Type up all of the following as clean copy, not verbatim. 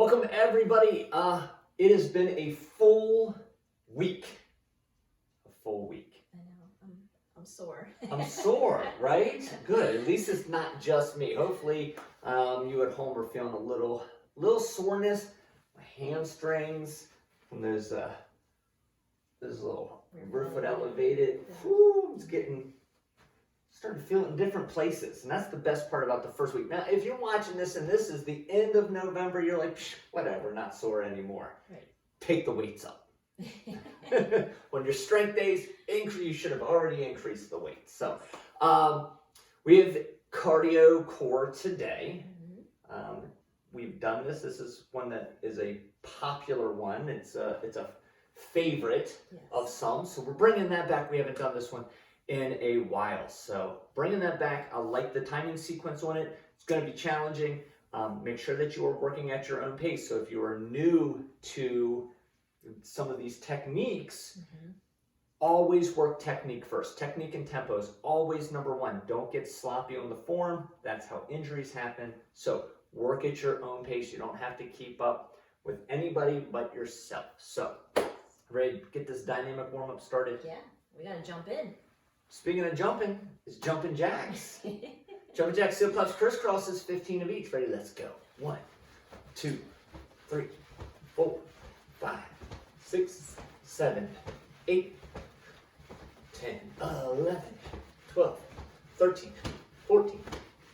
Welcome everybody. It has been a full week. I know, I'm sore. I'm sore, right? Good. At least it's not just me. Hopefully, you at home are feeling a little soreness. My hamstrings from those little rear foot elevated. Whoo, it's starting to feel it in different places, and that's the best part about the first week. Now, if you're watching this and this is the end of November, you're like, whatever, not sore anymore. Right. Take the weights up. When your strength days increase, you should have already increased the weight. So, we have cardio core today. We've done this. This is one that is a popular one. It's a favorite of some. So we're bringing that back. We haven't done this one in a while. So bringing that back. I like the timing sequence on it. It's going to be challenging. Make sure that you are working at your own pace. So if you are new to some of these techniques, always work technique first. Technique and tempo is always number one. Don't get sloppy on the form. That's how injuries happen. So work at your own pace. You don't have to keep up with anybody but yourself. So, ready to get this dynamic warm-up started? Yeah, we gotta jump in. Speaking of jumping, it's jumping jacks. Jumping jacks, heel puffs, crisscrosses, 15 of each. Ready, let's go. 1, 2, 3, 4, 5, 6, 7, 8, 10, 11, 12, 13, 14,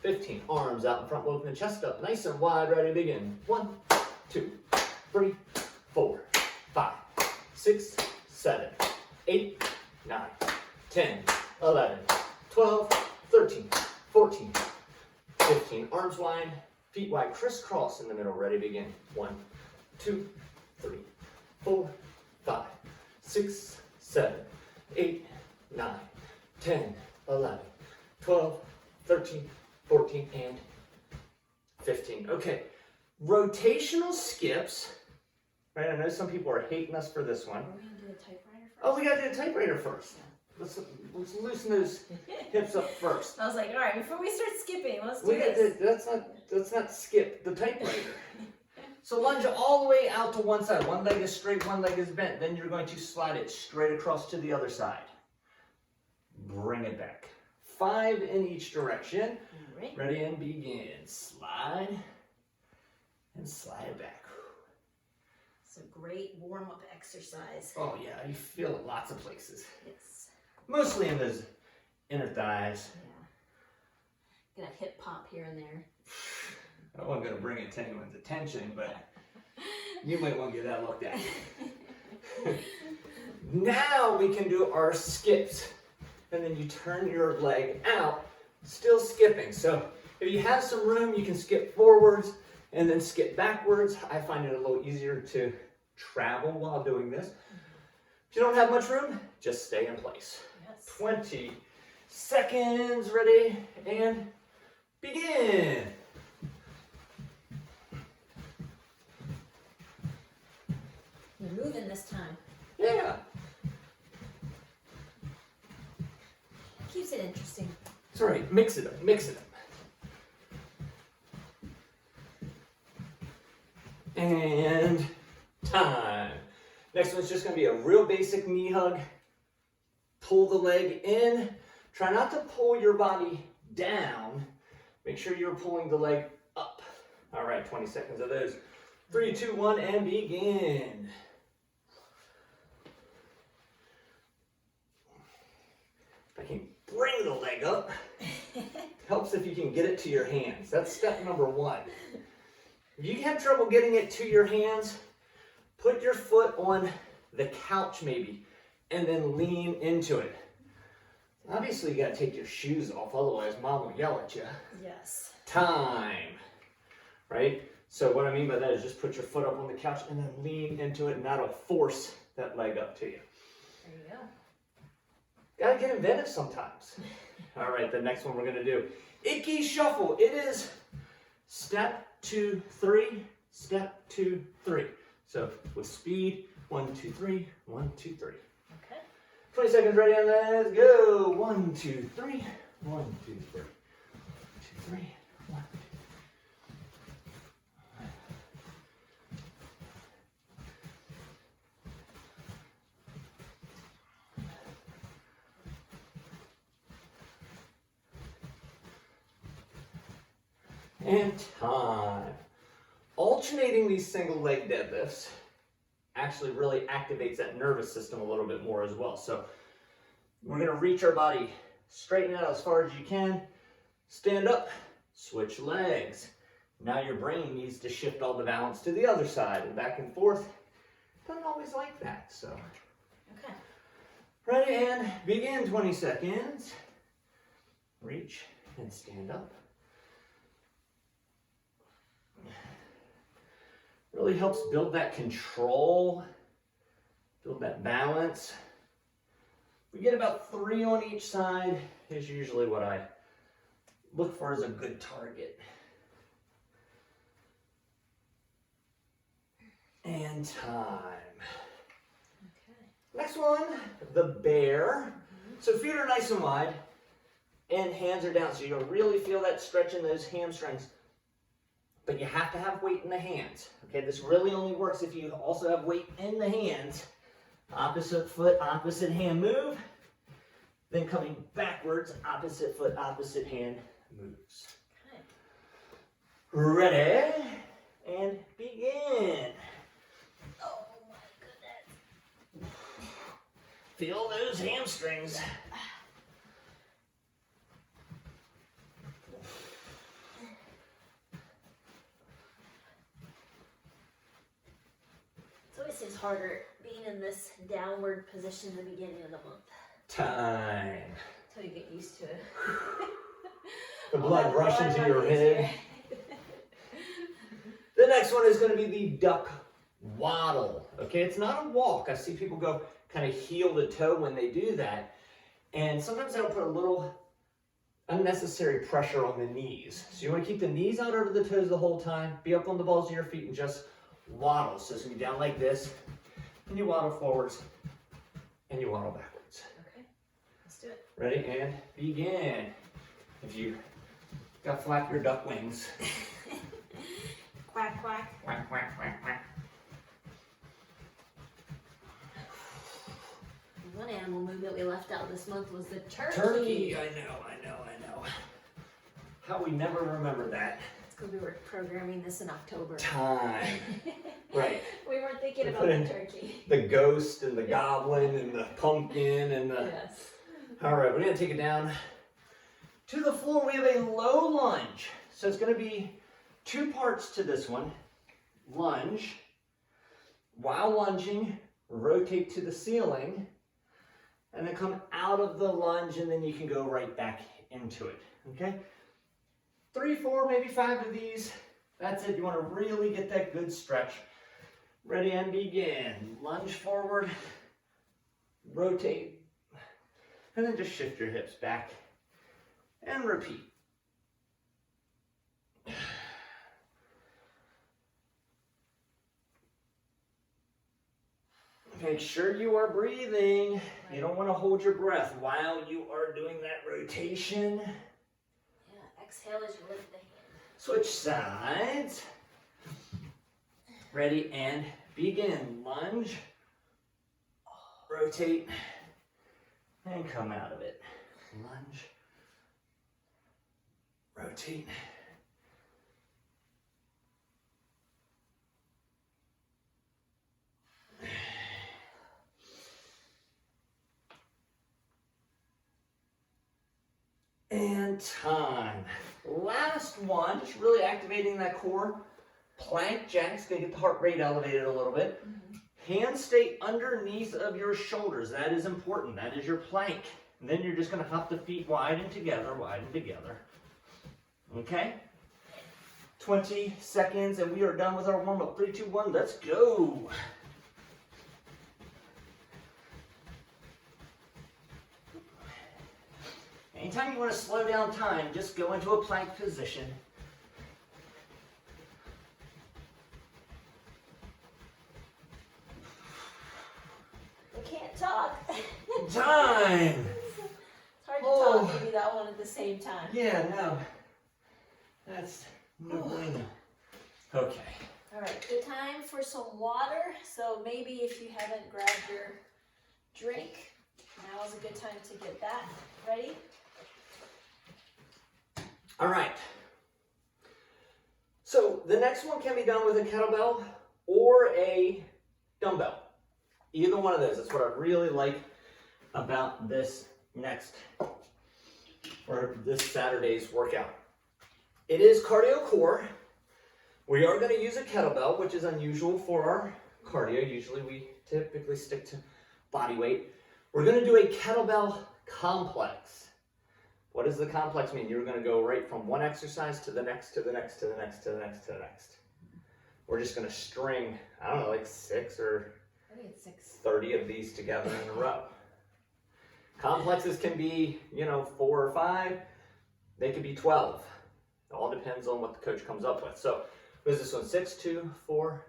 15. Arms out in front, open the chest up, nice and wide, ready to begin. 1, 2, 3, 4, 5, 6, 7, 8, 9, 10, 11, 12, 13, 14, 15. Arms wide, feet wide, crisscross in the middle, ready to begin. 1, 2, 3, 4, 5, 6, 7, 8, 9, 10, 11, 12, 13, 14, and 15. Okay, rotational skips. Right, I know some people are hating us for this one. Are we gonna do the typewriter first? Oh, we gotta do the typewriter first. Let's loosen those hips up first. I was like, all right, before we start skipping, let's do this. Let's not skip the typewriter. So lunge all the way out to one side. One leg is straight, one leg is bent. Then you're going to slide it straight across to the other side. Bring it back. 5 in each direction. Right. Ready and begin. Slide and slide it back. It's a great warm-up exercise. Oh yeah, you feel it lots of places. Yes. Mostly in those inner thighs. Yeah. Get a hip pop here and there. I wasn't going to bring it to anyone's attention, but you might want to get that looked at. Now we can do our skips. And then you turn your leg out, still skipping. So if you have some room, you can skip forwards and then skip backwards. I find it a little easier to travel while doing this. If you don't have much room, just stay in place. Yes. 20 seconds, ready, and begin. You're moving this time. Yeah. Keeps it interesting. It's all right, mix it up, mix it up. And time. Next one's just gonna be a real basic knee hug. Pull the leg in. Try not to pull your body down. Make sure you're pulling the leg up. All right, 20 seconds of those. 3, 2, 1, and begin. I can bring the leg up. Helps if you can get it to your hands. That's step number 1. If you have trouble getting it to your hands, put your foot on the couch maybe, and then lean into it. Obviously, you gotta take your shoes off, otherwise mom will yell at you. Yes. Time, right? So what I mean by that is just put your foot up on the couch and then lean into it, and that'll force that leg up to you. There you go. Gotta get inventive sometimes. All right, the next one we're gonna do, Icky Shuffle. It is step 2, 3, step 2, 3. So with speed, 1, 2, 3, 1, 2, 3. Okay. 20 seconds ready and let's go. 1, 2, 3, 1, 2, 3. 2, 3, 1, 2. And time. Alternating these single leg deadlifts actually really activates that nervous system a little bit more as well. So we're going to reach our body, straighten out as far as you can, stand up, switch legs. Now your brain needs to shift all the balance to the other side and back and forth. Doesn't always like that, so. Okay. Ready and begin, 20 seconds. Reach and stand up. Really helps build that control, build that balance. We get about 3 on each side is usually what I look for as a good target. And time. Okay. Next one, the bear. So feet are nice and wide and hands are down. So you'll really feel that stretch in those hamstrings. But you have to have weight in the hands. Okay, this really only works if you also have weight in the hands. Opposite foot, opposite hand move. Then coming backwards, opposite foot, opposite hand moves. Okay. Ready? And begin. Oh my goodness. Feel those hamstrings. It always seems harder being in this downward position in the beginning of the month. Time. Until you get used to it. The blood rushing to your head. The next one is going to be the duck waddle. Okay, it's not a walk. I see people go kind of heel to toe when they do that. And sometimes they'll put a little unnecessary pressure on the knees. So you want to keep the knees out over the toes the whole time. Be up on the balls of your feet and just waddle. So it's going to be down like this. And you waddle forwards. And you waddle backwards. Okay, let's do it. Ready? And begin. If you got to flap your duck wings. Quack, quack. Quack, quack, quack, quack. One animal movement we left out this month was the turkey. Turkey, I know. How we never remember that. It's because we were programming this in October. Time. Right. We weren't thinking We about put the in turkey. The ghost and the goblin and the pumpkin and the... Yes. All right, we're going to take it down to the floor. We have a low lunge. So it's going to be 2 parts to this one. Lunge. While lunging, rotate to the ceiling. And then come out of the lunge, and then you can go right back into it, okay? 3, 4, maybe 5 of these. That's it. You want to really get that good stretch. Ready and begin. Lunge forward, rotate, and then just shift your hips back and repeat. Make sure you are breathing. You don't want to hold your breath while you are doing that rotation. Yeah, exhale as you lift the hand. Switch sides. Ready and begin. Lunge, rotate, and come out of it. Lunge, rotate. And time. Last one, just really activating that core. Plank jacks, gonna get the heart rate elevated a little bit. Hands stay underneath of your shoulders. That is important. That is your plank. And then you're just gonna hop the feet widen together, Okay? 20 seconds and we are done with our warm-up. 3, 2, 1, let's go. Anytime you want to slow down time, just go into a plank position. We can't talk. Time! It's hard to talk and do that one at the same time. Yeah, no. That's no bueno. Okay. All right, good time for some water. So maybe if you haven't grabbed your drink, now is a good time to get that ready. All right. So the next one can be done with a kettlebell or a dumbbell. Either one of those. That's what I really like about this Saturday's workout. It is cardio core. We are going to use a kettlebell, which is unusual for our cardio. Usually we typically stick to body weight. We're going to do a kettlebell complex. What does the complex mean? You're going to go right from one exercise to the next, to the next, to the next, to the next, to the next. We're just going to string, I don't know, like 6 or 30 of these together in a row. Complexes can be, 4 or 5. They could be 12. It all depends on what the coach comes up with. So, what is this one? 6, 2, 4.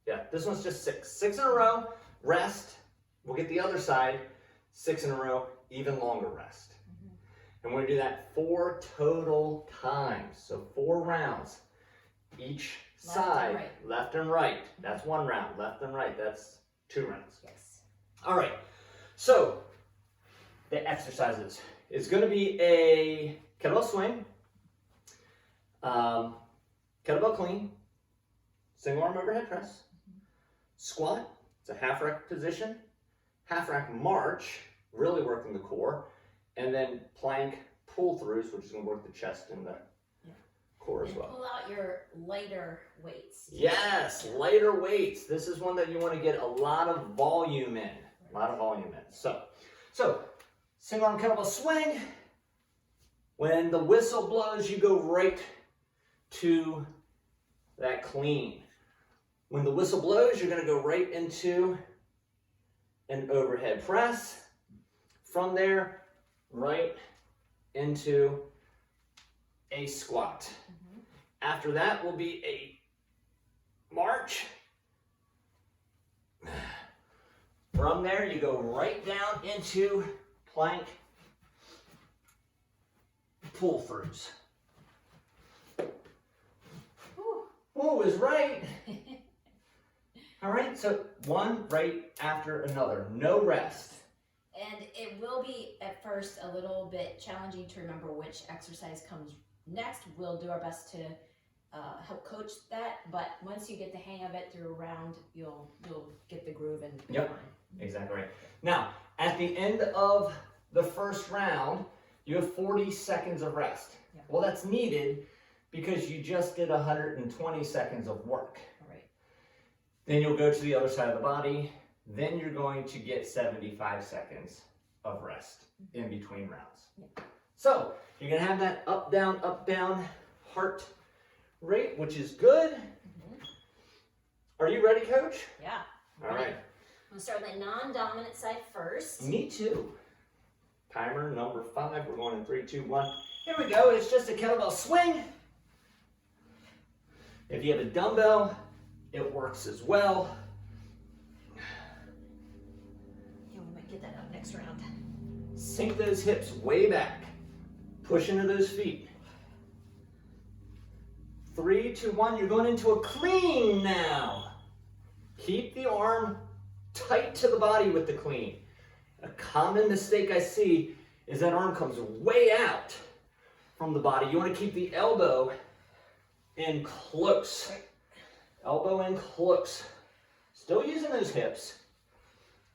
Yeah, this one's just 6. 6 in a row, rest. We'll get the other side. 6 in a row, even longer rest. And we're going to do that 4 total times. So 4 rounds. Each side, left and right. That's 1 round. Left and right, that's 2 rounds. Yes. All right. So the exercises is going to be a kettlebell swing, kettlebell clean, single arm overhead press, squat. It's a half rack position, half rack march, really working the core. And then plank pull-throughs, which is going to work the chest and the core as well. Pull out your lighter weights. Yes, lighter weights. This is one that you want to get a lot of volume in. A lot of volume in. So single arm kettlebell swing. When the whistle blows, you go right to that clean. When the whistle blows, you're going to go right into an overhead press. From there, right into a squat. After that will be a march. From there, you go right down into plank pull-throughs. Whoa is right. All right, so one right after another, no rest. And it will be at first a little bit challenging to remember which exercise comes next. We'll do our best to help coach that, but once you get the hang of it through a round, you'll get the groove and be fine. Exactly right. Now, at the end of the first round, you have 40 seconds of rest. Yep. Well, that's needed because you just did 120 seconds of work. All right. Then you'll go to the other side of the body. Then you're going to get 75 seconds of rest in between rounds. Yeah. So you're going to have that up, down heart rate, which is good. Are you ready, Coach? Yeah. All right. I'm going to start with my non-dominant side first. Me too. Timer number 5. We're going in 3, 2, 1. Here we go. It's just a kettlebell swing. If you have a dumbbell, it works as well. Get that up next round. Sink those hips way back. Push into those feet. 3, 2, 1. You're going into a clean now. Keep the arm tight to the body with the clean. A common mistake I see is that arm comes way out from the body. You want to keep the elbow in close. Elbow in close. Still using those hips.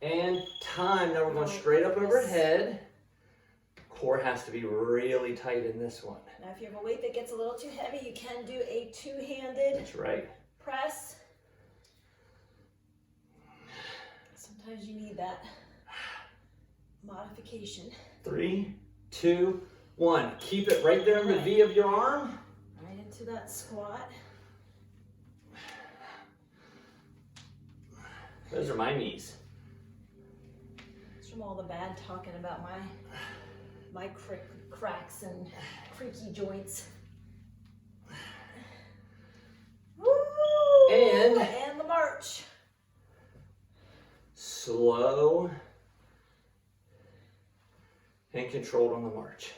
And time. Now we're going straight up overhead. Core has to be really tight in this one. Now if you have a weight that gets a little too heavy, you can do a two-handed That's right. press. Sometimes you need that modification. 3, 2, 1. Keep it right there in the V of your arm. Right into that squat. Those are my knees. It's from all the bad talking about my cracks and creaky joints. Woo! And the march. Slow and controlled on the march.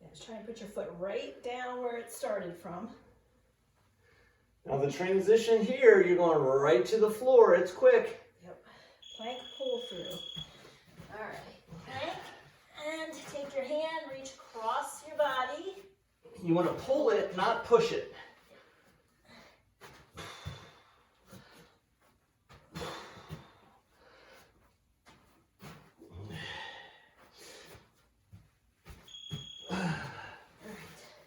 Yeah, just try and put your foot right down where it started from. Now the transition here, you're going right to the floor. It's quick. Yep. Plank pull through. All right. Plank. And take your hand, reach across your body. You want to pull it, not push it.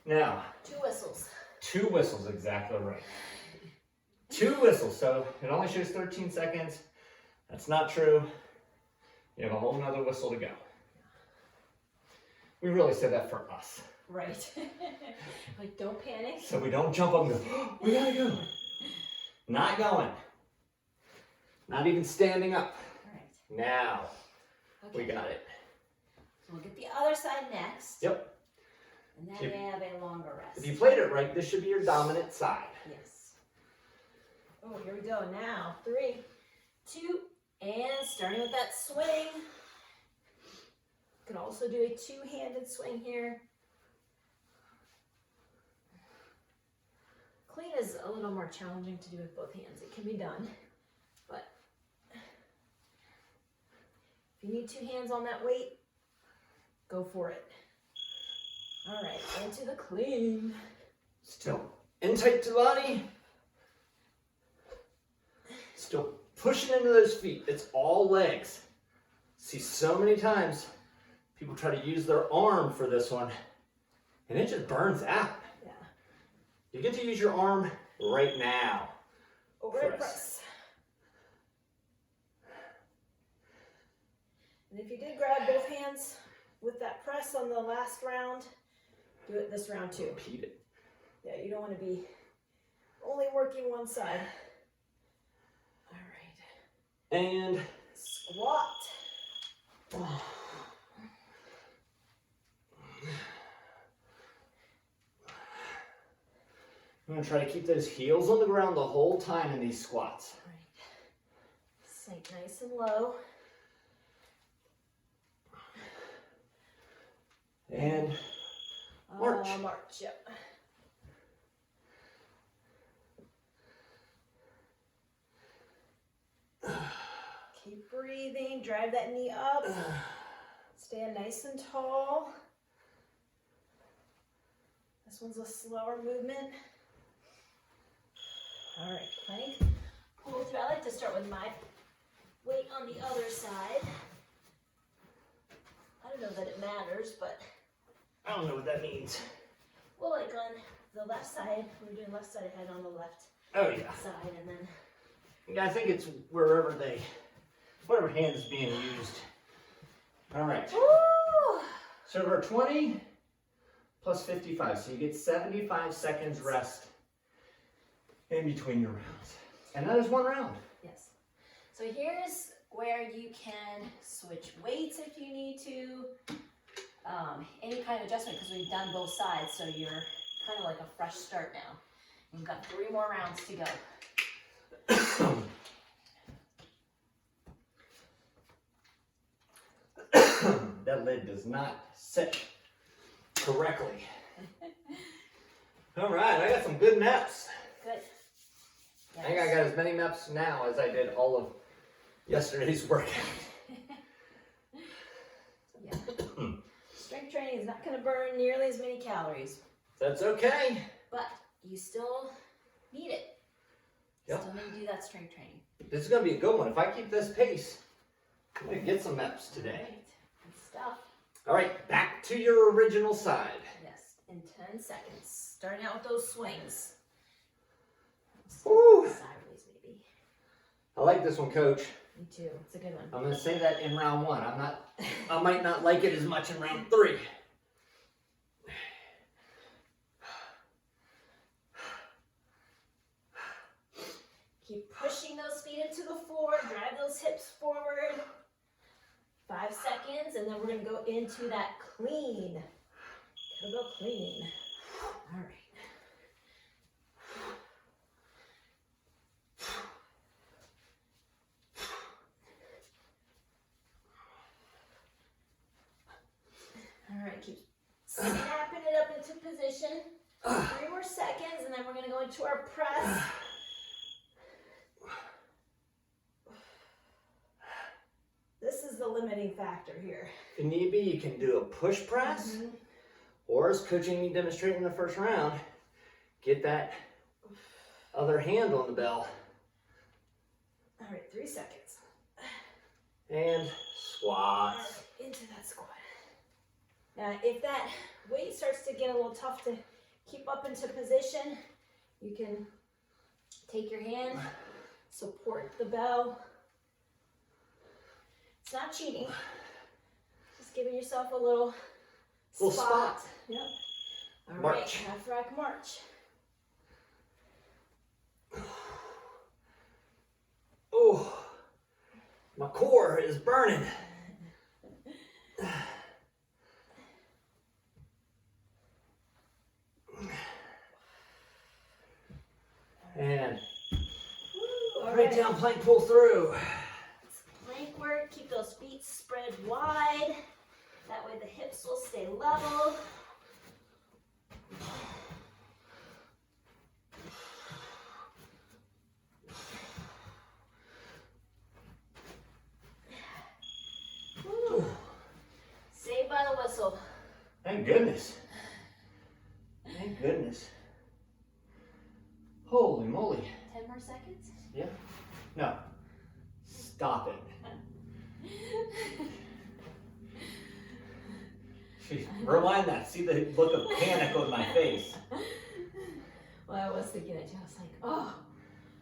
Now, 2 whistles. 2 whistles, exactly right. 2 whistles, so it only shows 13 seconds. That's not true. You have a whole nother whistle to go. We really said that for us. Right. Like, don't panic. So we don't jump up and go, oh, we gotta go. Not going. Not even standing up. All right. Now, Okay. we got it. So we'll get the other side next. Yep. And then If- we have a longer rest. If you played it right, this should be your dominant side. Yes. Oh, here we go. Now, 3, 2, and starting with that swing. You can also do a 2-handed swing here. Clean is a little more challenging to do with both hands. It can be done, but if you need 2 hands on that weight, go for it. All right, into the clean. Still in tight to body. Still pushing into those feet. It's all legs. See so many times people try to use their arm for this one and it just burns out. Yeah. You get to use your arm right now. Overhead press. And if you did grab both hands with that press on the last round, do it this round too. Repeat it. Yeah, you don't want to be only working one side. All right. And Squat. I'm gonna try to keep those heels on the ground the whole time in these squats. All right. Sink nice and low. And march. March, yep. Keep breathing, drive that knee up. Stand nice and tall. This one's a slower movement. All right, plank. Pull through. I like to start with my weight on the other side. I don't know that it matters, but I don't know what that means. well, like on the left side, we're doing left side head on the left Oh yeah. side, and then Yeah, I think it's wherever whatever hand is being used. All right. woo! So we're 20 plus 55, so you get 75 seconds rest in between your rounds. And that is one round. Yes. So here's where you can switch weights if you need to. Any kind of adjustment, because we've done both sides, so you're kind of like a fresh start now. You've got 3 more rounds to go. That lid does not sit correctly. All right, I got some good naps. Good. I think I got as many naps now as I did all of yesterday's workout. Yeah. Strength training is not going to burn nearly as many calories, That's okay. but you still need it. Yep. Still need to do that strength training. This is going to be a good one. If I keep this pace, I'm going to get some naps All today. right. Good stuff. All right, back to your original side. Yes, in 10 seconds. Starting out with those swings. Woo. Sideways, maybe. I like this one, Coach. Me too. It's a good one. I'm going to say that in round 1. I might not like it as much in round 3. Keep pushing those feet into the floor. Drive those hips forward. 5 seconds, and then we're going to go into that clean. Kettlebell clean. All right. All right, keep snapping it up into position. 3 more seconds, and then we're going to go into our press. This is the limiting factor here. If need be, you can do a push press, Or as coaching me demonstrated in the first round, get that other hand on the bell. All right, 3 seconds. And squats. Right, into that squat. Now, if that weight starts to get a little tough to keep up into position, you can take your hand, support the bell. It's not cheating. Just giving yourself a little spot. Yep. All March. right, half rack march. Oh, my core is burning. And right down, plank, pull through. It's plank work. Keep those feet spread wide. That way the hips will stay level. Woo. Saved by the whistle. Thank goodness. Thank goodness. Holy moly. 10 more seconds? Yeah. No. Stop it. Rewind that. See the look of panic on my face. Well, I was thinking it too. I was like, oh.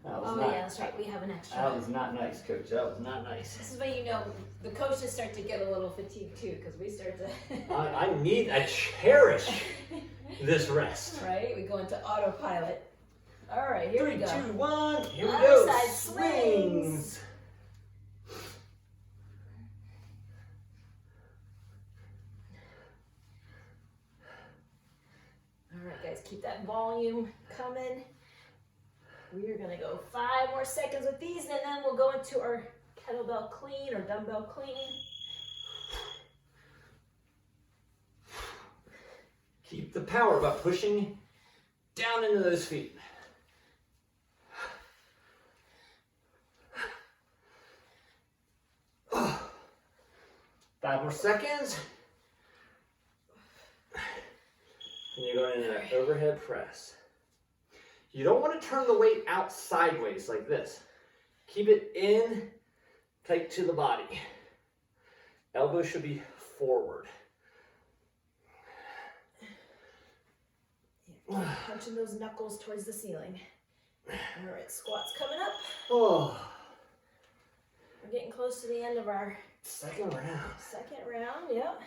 That was Oh, not, yeah, that's right. We have an extra. That was not nice, Coach. That was not nice. This is when you know the coaches start to get a little fatigued too, because we start to. I cherish this rest. Right? We go into autopilot. All right, here we go. 3, 2, 1. Here we Other go. side Swings. All right, guys, keep that volume coming. We are gonna go 5 more seconds with these, and then we'll go into our kettlebell clean or dumbbell clean. Keep the power by pushing down into those feet. Oh. 5 more seconds. And you're going into an overhead press. You don't want to turn the weight out sideways like this. Keep it in, tight to the body. Elbow should be forward. Yeah, punching those knuckles towards the ceiling. All right, squats coming up. Oh. We're getting close to the end of our Second round. Yep.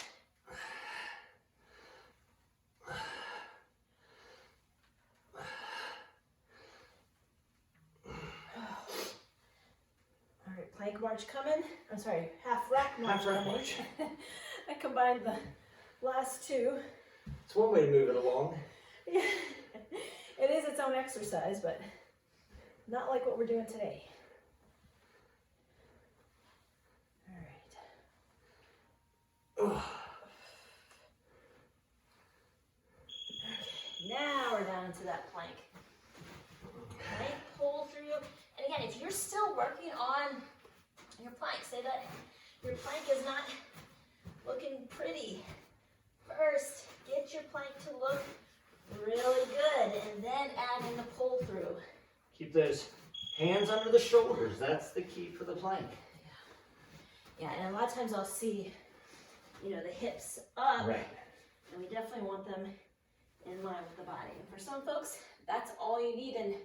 All right, plank march coming. I'm sorry, half rack march Half rack coming. march. I combined the last two. It's one way to move it along. Yeah. It is its own exercise, but not like what we're doing today. All right. Oh. Okay, now we're down into that plank. Plank pull through. And again, if you're still working on your plank, say that your plank is not looking pretty. First, get your plank to look really good, and then add in the pull through. Keep those hands under the shoulders. That's the key for the plank. Yeah, and a lot of times I'll see, the hips up. Right. And we definitely want them in line with the body. And for some folks, that's all you need. And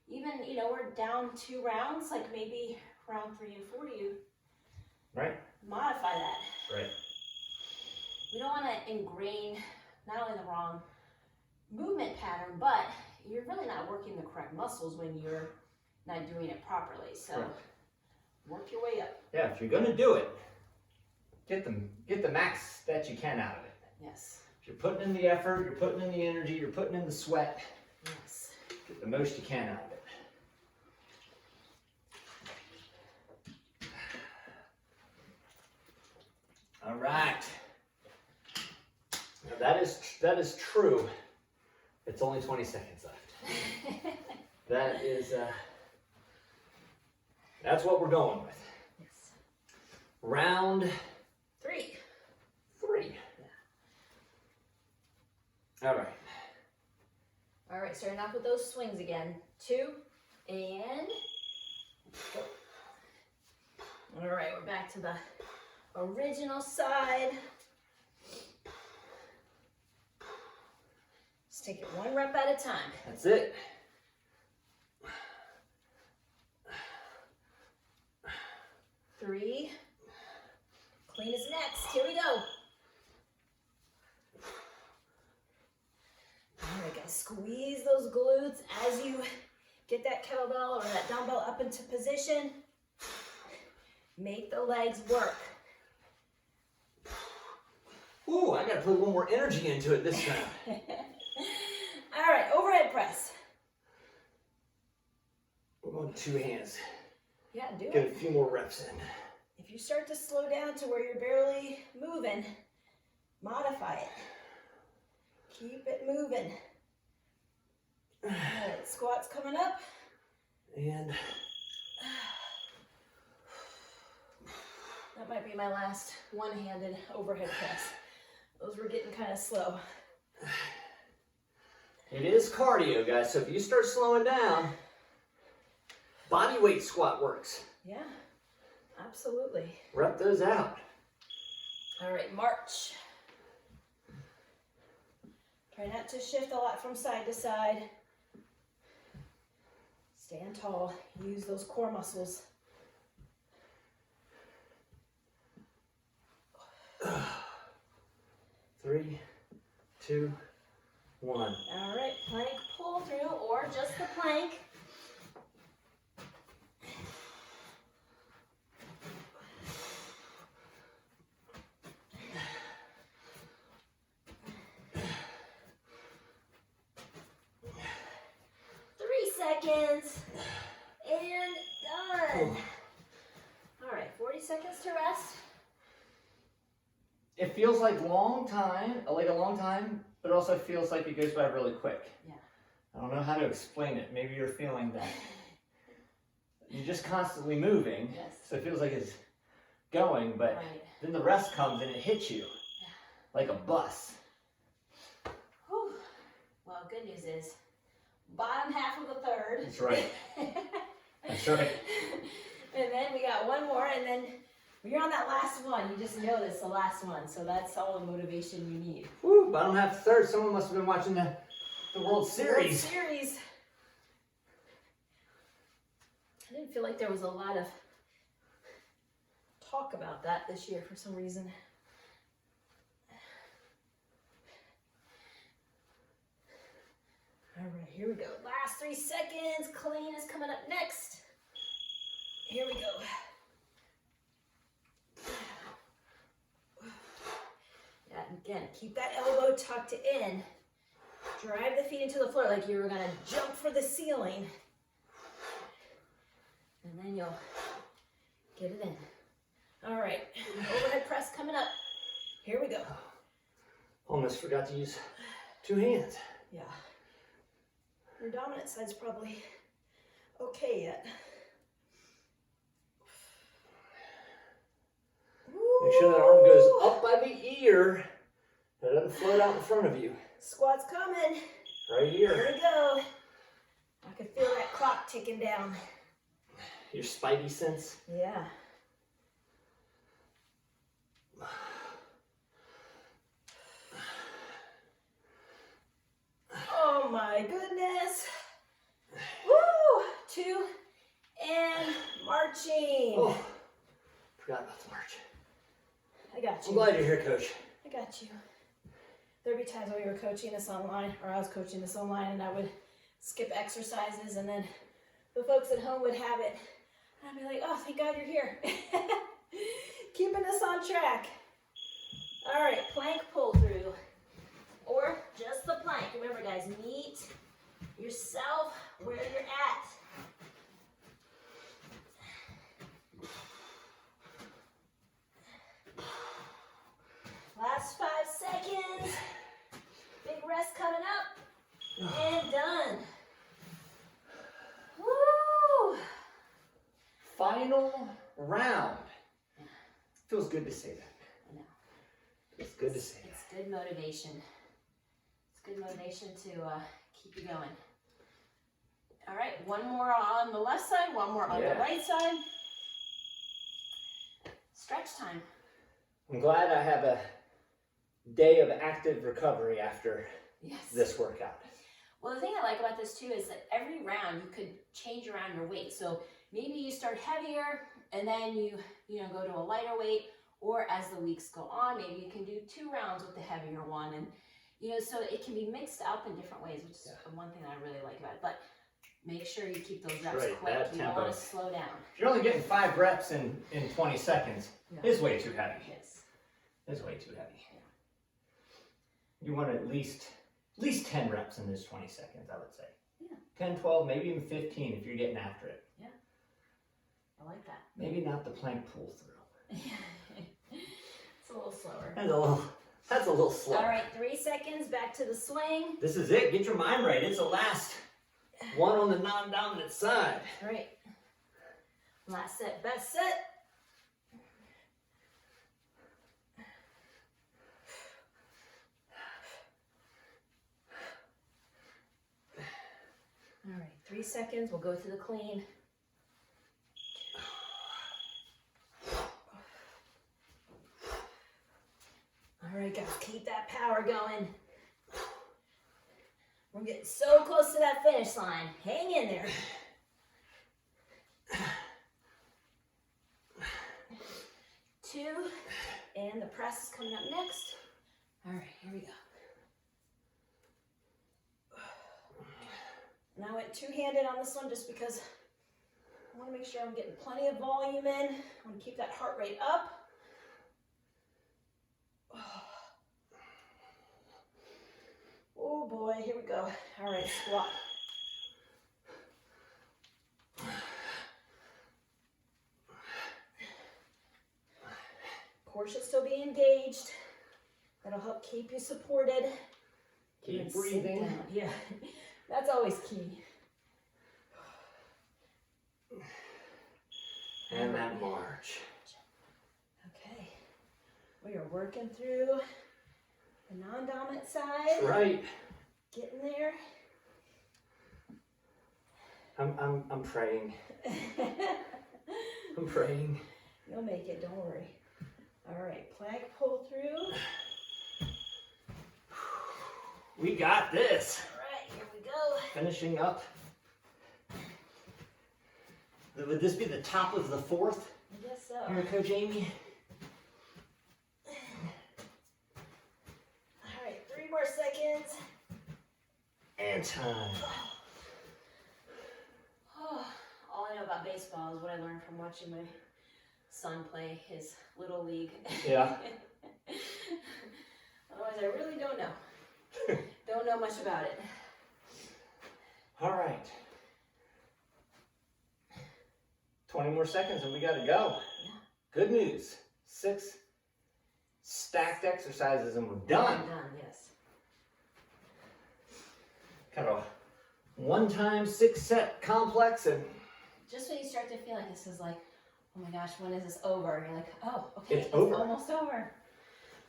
even, we're down 2 rounds, like maybe round 3 and 4, you Right. modify that. Right. We don't want to ingrain not only the wrong movement pattern, but you're really not working the correct muscles when you're not doing it properly. So Correct. work your way up. Yeah, if you're gonna do it, get the max that you can out of it. Yes. If you're putting in the effort, you're putting in the energy, you're putting in the sweat, Yes. get the most you can out of it. All right. Now that is true. It's only 20 seconds left. That is that's what we're going with. Yes. Round 3. 3. All right. All right, starting off with those swings again. 2, and go. All right, we're back to the original side. Just take it 1 rep at a time. That's it. Three. Clean is next. Here we go. All right, guys, squeeze those glutes as you get that kettlebell or that dumbbell up into position. Make the legs work. Ooh, I gotta put a little more energy into it this time. All right, overhead press. We're going 2 hands. Yeah, do Get it. a few more reps in. If you start to slow down to where you're barely moving, modify it. Keep it moving. All right, squats coming up. And that might be my last one-handed overhead press. Those were getting kind of slow. it is cardio, guys, so if you start slowing down, body weight squat works. Yeah, absolutely. Rep those out. All right, march. Try not to shift a lot from side to side. Stand tall. Use those core muscles. 3, 2, 1. All right, plank pull through or just the plank. Seconds and done. All right, 40 seconds to rest. It feels like a long time, but it also feels like it goes by really quick. Yeah. I don't know how to explain it. Maybe you're feeling that. You're just constantly moving, Yes. so it feels like it's going, but Right. then the rest comes and it hits you like a bus. Whew. Well, good news is bottom half of the third. That's right. That's right. And then we got one more, and then when you're on that last one, you just know it's the last one, so that's all the motivation you need. Woo, bottom half of the third. Someone must have been watching the World Series. World Series. I didn't feel like there was a lot of talk about that this year for some reason. All right, here we go. Last 3 seconds. Clean is coming up next. Here we go. Yeah, again, keep that elbow tucked in. Drive the feet into the floor like you were gonna jump for the ceiling. And then you'll get it in. All right, overhead press coming up. Here we go. Almost forgot to use 2 hands. Yeah. Your dominant side's probably okay yet. Make sure that arm goes up by the ear. It doesn't float out in front of you. Squat's coming. Right here. Here we go. I can feel that clock ticking down. Your spidey sense. Yeah. Oh my goodness. Woo! 2 and marching. Oh, forgot about the march. I got I'm you. glad you're here, Coach. I got you. There'd be times when we were coaching this online, or I was coaching this online, and I would skip exercises, and then the folks at home would have it. And I'd be like, oh, thank God you're here. Keeping us on track. All right, plank pull through. Or just the plank. Remember, guys, meet yourself where you're at. Last 5 seconds. Big rest coming up. And done. Woo! Final round. Feels good to say that. I know. It's good to say It's good motivation. It's good motivation to keep you going. All right, one more on the left side, one more on the right side. Stretch time. I'm glad I have a day of active recovery after this workout. Well, the thing I like about this too is that every round you could change around your weight. So maybe you start heavier and then you go to a lighter weight, or as the weeks go on, maybe you can do 2 rounds with the heavier one, and so it can be mixed up in different ways, which is one thing I really like about it. But make sure you keep those reps quick. You don't want to slow down. If you're only getting 5 reps in 20 seconds, it's way too heavy. Yes. It's way too heavy. Yeah. You want at least 10 reps in this 20 seconds, I would say. Yeah. 10, 12, maybe even 15 if you're getting after it. Yeah. I like that. Maybe not the plank pull through. It's a little slower. That's a little slow. All right, 3 seconds, back to the swing. This is it. Get your mind right. It's the last one on the non-dominant side. All right. Last set, best set. All right, 3 seconds. We'll go to the clean. All right, guys, keep that power going. We're getting so close to that finish line. Hang in there. 2, and the press is coming up next. All right, here we go. And I went 2-handed on this one just because I want to make sure I'm getting plenty of volume in. I want to keep that heart rate up. Oh boy, here we go. All right, squat. Core should still be engaged. That'll help keep you supported. Keep breathing. Yeah, that's always key. And that march. Okay, we are working through the non-dominant side. That's right. Getting there. I'm praying. I'm praying. You'll make it, don't worry. All right, plank pull through. We got this. All right, here we go. Finishing up. Would this be the top of the 4th? I guess so. Here, Coach Amy. All right, 3 more seconds. And time. Oh, all I know about baseball is what I learned from watching my son play his little league. Yeah. Otherwise, I really don't know. Don't know much about it. All right. 20 more seconds and we got to go. Yeah. Good news. 6 stacked exercises and we're done. I'm done, yes. Kind of a 1-time 6-set complex, and Just when you start to feel like this is like, oh my gosh, when is this over? You're like, oh, okay, It's over. Almost over.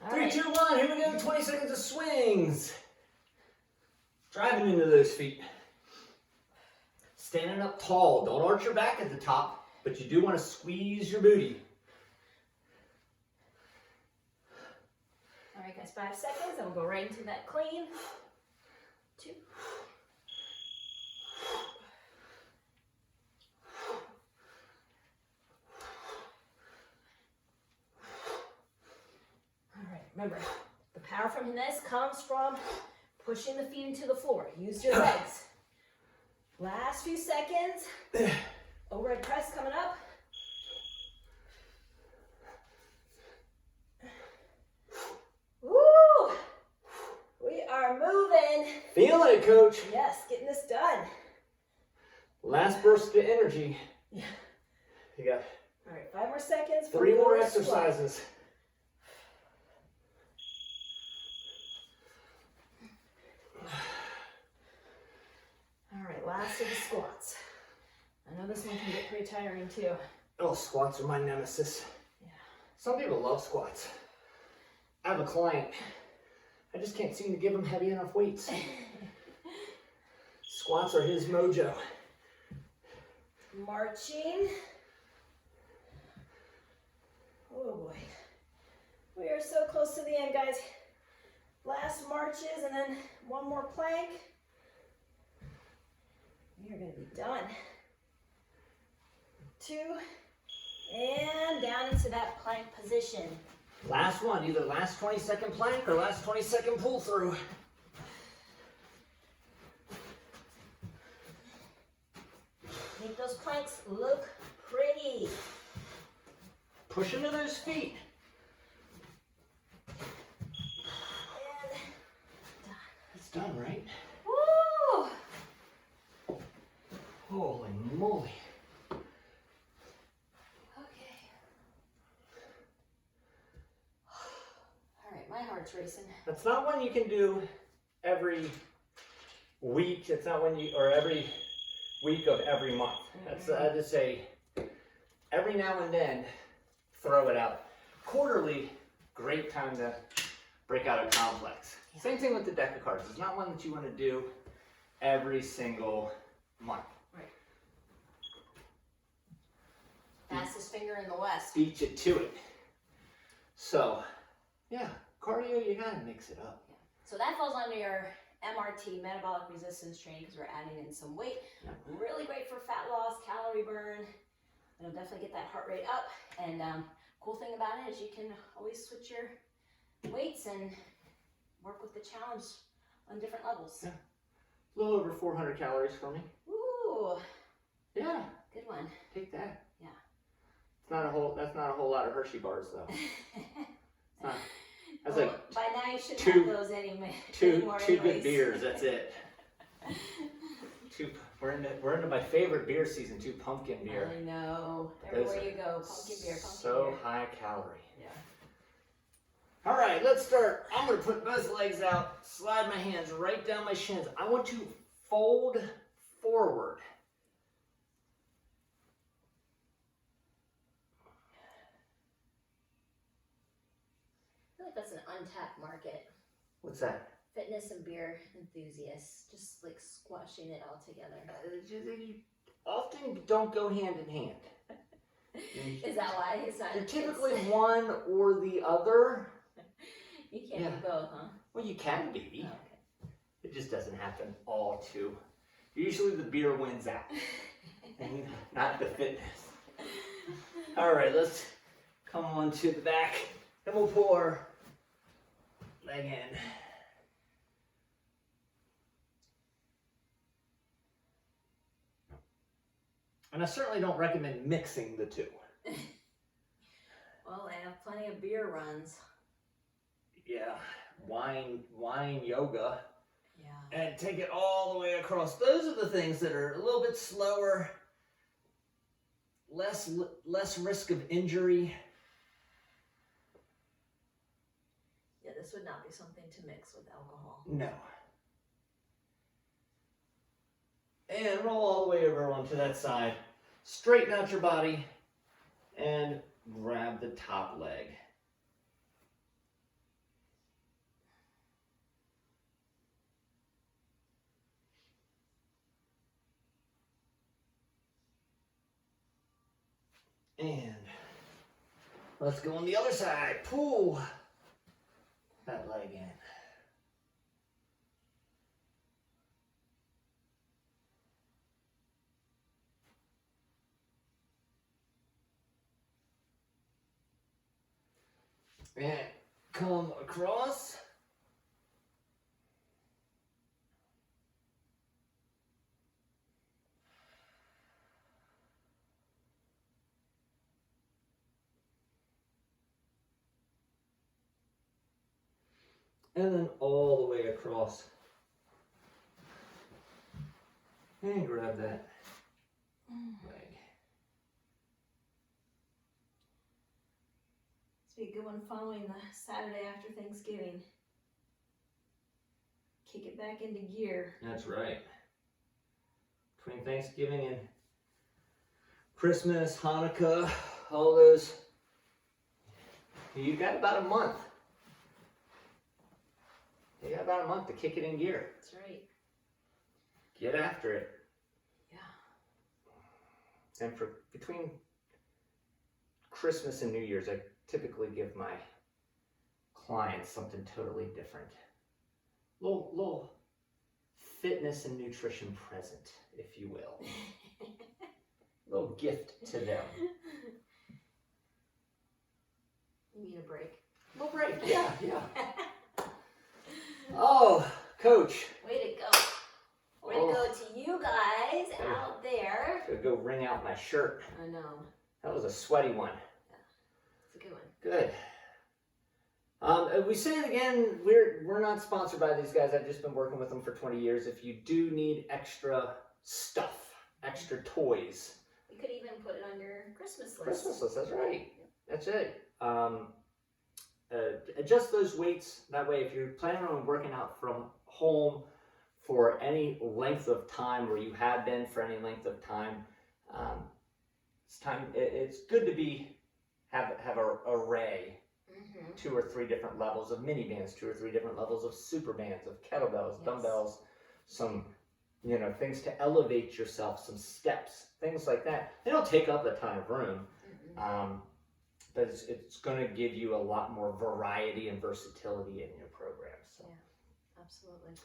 All 3, right. 2, 1, here we go. 20 seconds of swings. Driving into those feet. Standing up tall. Don't arch your back at the top, but you do want to squeeze your booty. All right, guys, 5 seconds, and we'll go right into that clean. 2. All right, remember, the power from this comes from pushing the feet into the floor. Use your legs. Last few seconds. Overhead press coming up. Woo! We are moving. Feeling it, coach. Yes, getting this done. Last burst of energy. Yeah. You got All right, 5 more seconds. 3 more Full squat. exercises. All right, last of the squats. I know this one can get pretty tiring too. Oh, squats are my nemesis. Yeah. Some people love squats. I have a client I just can't seem to give him heavy enough weights. Squats are his mojo. Marching. Oh boy. We are so close to the end, guys. Last marches and then one more plank. We are going to be done. 2, and down into that plank position. Last one, either last 20-second plank or last 20-second pull through. Make those planks look pretty. Push into those feet. And done. It's done, right? Woo! Holy moly. Okay. All right, my heart's racing. That's not one you can do every week. It's not one you, or every week of every month. That's, I just say, every now and then, throw it out. Quarterly, great time to break out a complex. Yeah. Same thing with the deck of cards. It's not one that you want to do every single month. Right. Fastest finger in the West. Beat you to it. So, yeah, cardio, you gotta mix it up. Yeah. So that falls under your MRT, metabolic resistance training, because we're adding in some weight. Yeah. Really great for fat loss, calorie burn. It'll definitely get that heart rate up. And cool thing about it is you can always switch your weights and work with the challenge on different levels. Yeah. A little over 400 calories for me. Ooh, Yeah, good one. take that. Yeah. That's not a whole lot of Hershey bars though. It's not. That's Well, like by now you shouldn't two- have those anymore. two good anyways. beers. That's it. We're into my favorite beer season. 2 pumpkin beer. I know. Those Everywhere are you go, pumpkin beer, pumpkin so beer. high calorie. Yeah. All right, let's start. I'm gonna put both legs out, slide my hands right down my shins. I want to fold forward. I feel like that's an untapped market. What's that? Fitness and beer enthusiasts, just like squashing it all together. You often don't go hand in hand. Is that why it's not? You're typically one or the other. You can't Yeah. be both, huh? Well, you can be. Oh, okay. It just doesn't happen all too. Usually the beer wins out, and not the fitness. All right, let's come on to the back, and we'll pull our leg in. And I certainly don't recommend mixing the two. Well, I have plenty of beer runs. Yeah, wine yoga. Yeah. And take it all the way across. Those are the things that are a little bit slower, less risk of injury. Yeah, this would not be something to mix with alcohol. No. And roll all the way over onto that side. Straighten out your body and grab the top leg. And let's go on the other side. Pull that leg in. And come across. And then all the way across. And grab that leg. This would be a good one following the Saturday after Thanksgiving. Kick it back into gear. That's right. Between Thanksgiving and Christmas, Hanukkah, all those, you've got about a month. You got about a month to kick it in gear. That's right. Get after it. Yeah. And between Christmas and New Year's, I typically give my clients something totally different. Little fitness and nutrition present, if you will. Little gift to them. You need a break. Little break, yeah. Oh, Coach. Way to go. Way to go to you guys out there. Gotta go wring out my shirt. I know. That was a sweaty one. It's a good one. Good. We say it again, we're not sponsored by these guys. I've just been working with them for 20 years. If you do need extra stuff, extra toys. You could even put it on your Christmas list. Christmas list, that's right. That's it. Adjust those weights. That way, if you're planning on working out from home for any length of time, or you have been for any length of time, it's good to have an array. 2 or 3 different levels of mini bands, 2 or 3 different levels of super bands, of kettlebells, dumbbells, some, things to elevate yourself, some steps, things like that. They don't take up a ton of room, but it's going to give you a lot more variety and versatility in your program. So. Yeah, absolutely.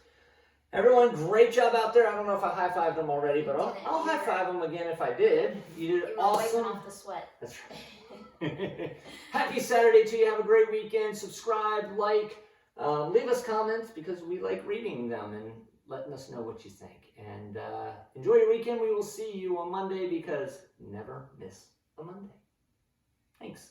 Everyone, great job out there. I don't know if I high-fived them already, but I'll high-five them again if I did. You did awesome. Wiping off the sweat. That's right. Happy Saturday to you. Have a great weekend. Subscribe, like, leave us comments because we like reading them and letting us know what you think. And enjoy your weekend. We will see you on Monday because never miss a Monday. Thanks.